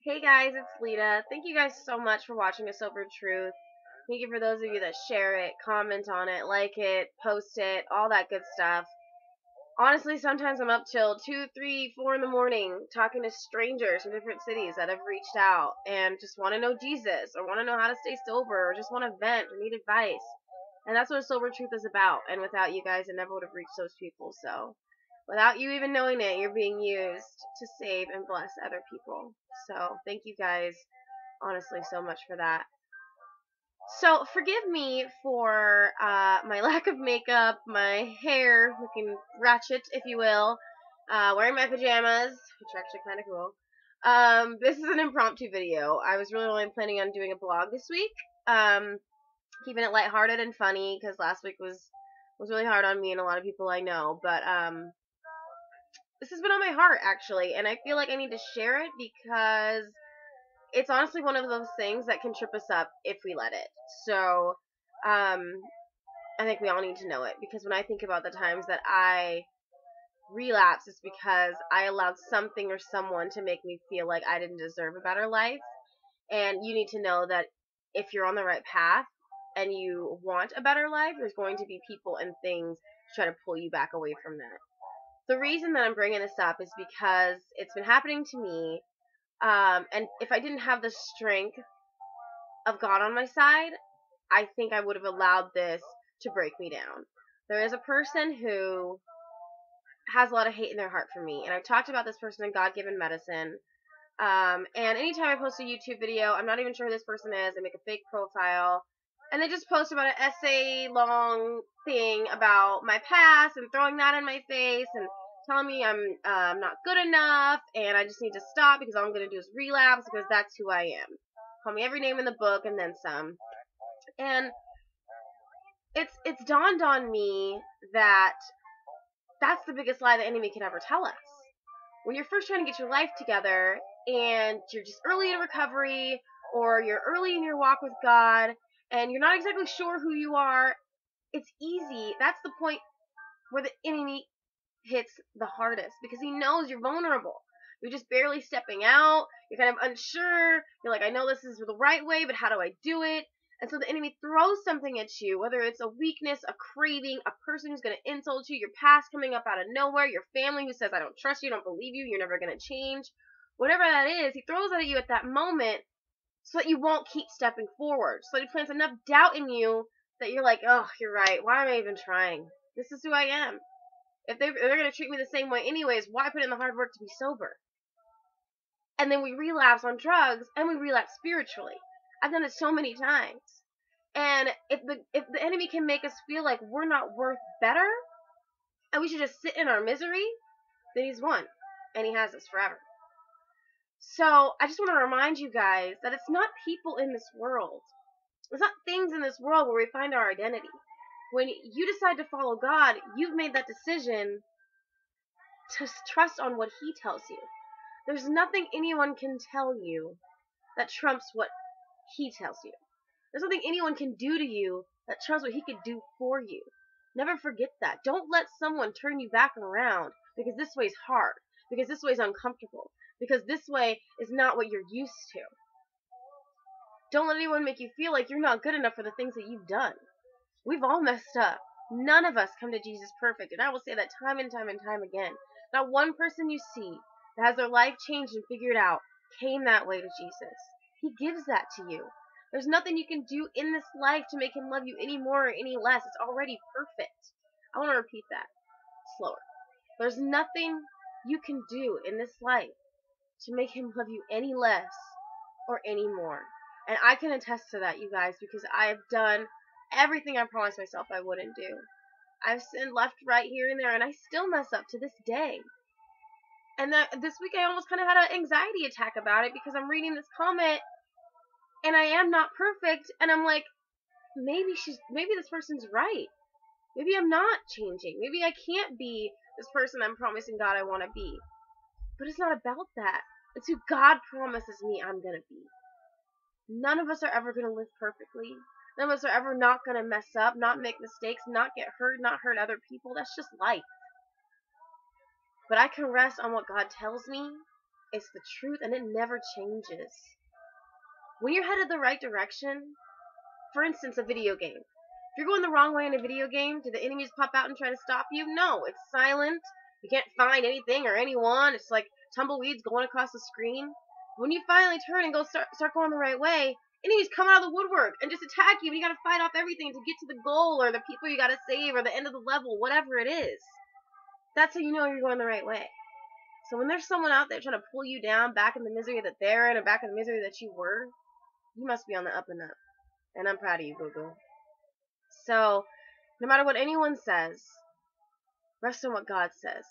Hey guys, it's Lita. Thank you guys so much for watching A Sober Truth. Thank you for those of you that share it, comment on it, like it, post it, all that good stuff. Honestly, sometimes I'm up till 2, 3, 4 in the morning talking to strangers from different cities that have reached out and just want to know Jesus or want to know how to stay sober or just want to vent or need advice. And that's what A Sober Truth is about. And without you guys, I never would have reached those people. So without you even knowing it, you're being used to save and bless other people. So thank you guys honestly so much for that. So forgive me for my lack of makeup, my hair looking ratchet, if you will, wearing my pajamas, which are actually kind of cool. This is an impromptu video. I was really only planning on doing a blog this week, keeping it lighthearted and funny because last week was really hard on me and a lot of people I know. But this has been on my heart actually, and I feel like I need to share it because it's honestly one of those things that can trip us up if we let it. So, I think we all need to know it because when I think about the times that I relapse, it's because I allowed something or someone to make me feel like I didn't deserve a better life. And you need to know that if you're on the right path and you want a better life, there's going to be people and things to try to pull you back away from that. The reason that I'm bringing this up is because it's been happening to me. And if I didn't have the strength of God on my side, I think I would have allowed this to break me down. There is a person who has a lot of hate in their heart for me, and I've talked about this person in God-Given Medicine. And anytime I post a YouTube video, I'm not even sure who this person is. I make a fake profile, and they just post about an essay-long thing about my past and throwing that in my face and telling me I'm not good enough and I just need to stop because all I'm going to do is relapse because that's who I am. Call me every name in the book and then some. And it's dawned on me that that's the biggest lie the enemy can ever tell us. When you're first trying to get your life together and you're just early in recovery or you're early in your walk with God and you're not exactly sure who you are, it's easy. That's the point where the enemy hits the hardest because he knows you're vulnerable. You're just barely stepping out. You're kind of unsure. You're like, I know this is the right way, but how do I do it? And so the enemy throws something at you, whether it's a weakness, a craving, a person who's going to insult you, your past coming up out of nowhere, your family who says, I don't trust you, don't believe you, you're never going to change. Whatever that is, he throws it at you at that moment so that you won't keep stepping forward. So he plants enough doubt in you that you're like, oh, you're right. Why am I even trying? This is who I am. If they're going to treat me the same way anyways, why put in the hard work to be sober? And then we relapse on drugs, and we relapse spiritually. I've done it so many times. And if the enemy can make us feel like we're not worth better, and we should just sit in our misery, then he's won. And he has us forever. So I just want to remind you guys that it's not people in this world. It's not things in this world where we find our identity. When you decide to follow God, you've made that decision to trust on what he tells you. There's nothing anyone can tell you that trumps what he tells you. There's nothing anyone can do to you that trumps what he could do for you. Never forget that. Don't let someone turn you back around because this way's hard, because this way's uncomfortable, because this way is not what you're used to. Don't let anyone make you feel like you're not good enough for the things that you've done. We've all messed up. None of us come to Jesus perfect, and I will say that time and time and time again. Not one person you see that has their life changed and figured out came that way to Jesus. He gives that to you. There's nothing you can do in this life to make him love you any more or any less. It's already perfect. I want to repeat that slower. There's nothing you can do in this life to make him love you any less or any more. And I can attest to that, you guys, because I have done everything I promised myself I wouldn't do. I've sinned left, right, here, and there, and I still mess up to this day. And this week I almost kind of had an anxiety attack about it because I'm reading this comment, and I am not perfect, and I'm like, maybe this person's right. Maybe I'm not changing. Maybe I can't be this person I'm promising God I want to be. But it's not about that. It's who God promises me I'm going to be. None of us are ever going to live perfectly. None of us are ever not going to mess up, not make mistakes, not get hurt, not hurt other people. That's just life. But I can rest on what God tells me It's the truth, and it never changes. When you're headed the right direction, for instance, a video game. If you're going the wrong way in a video game, do the enemies pop out and try to stop you? No, it's silent. You can't find anything or anyone. It's like tumbleweeds going across the screen. When you finally turn and go start going the right way, enemies come out of the woodwork and just attack you, and you gotta fight off everything to get to the goal or the people you gotta save or the end of the level, whatever it is. That's how you know you're going the right way. So when there's someone out there trying to pull you down back in the misery that they're in or back in the misery that you were, you must be on the up and up. And I'm proud of you, boo-boo. So, no matter what anyone says, rest on what God says.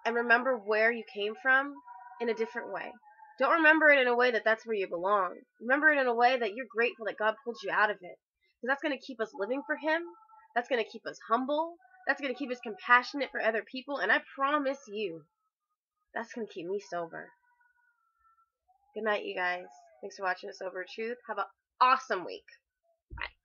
And remember where you came from in a different way. Don't remember it in a way that that's where you belong. Remember it in a way that you're grateful that God pulled you out of it. Because that's going to keep us living for Him. That's going to keep us humble. That's going to keep us compassionate for other people. And I promise you, that's going to keep me sober. Good night, you guys. Thanks for watching The Sober Truth. Have an awesome week. Bye.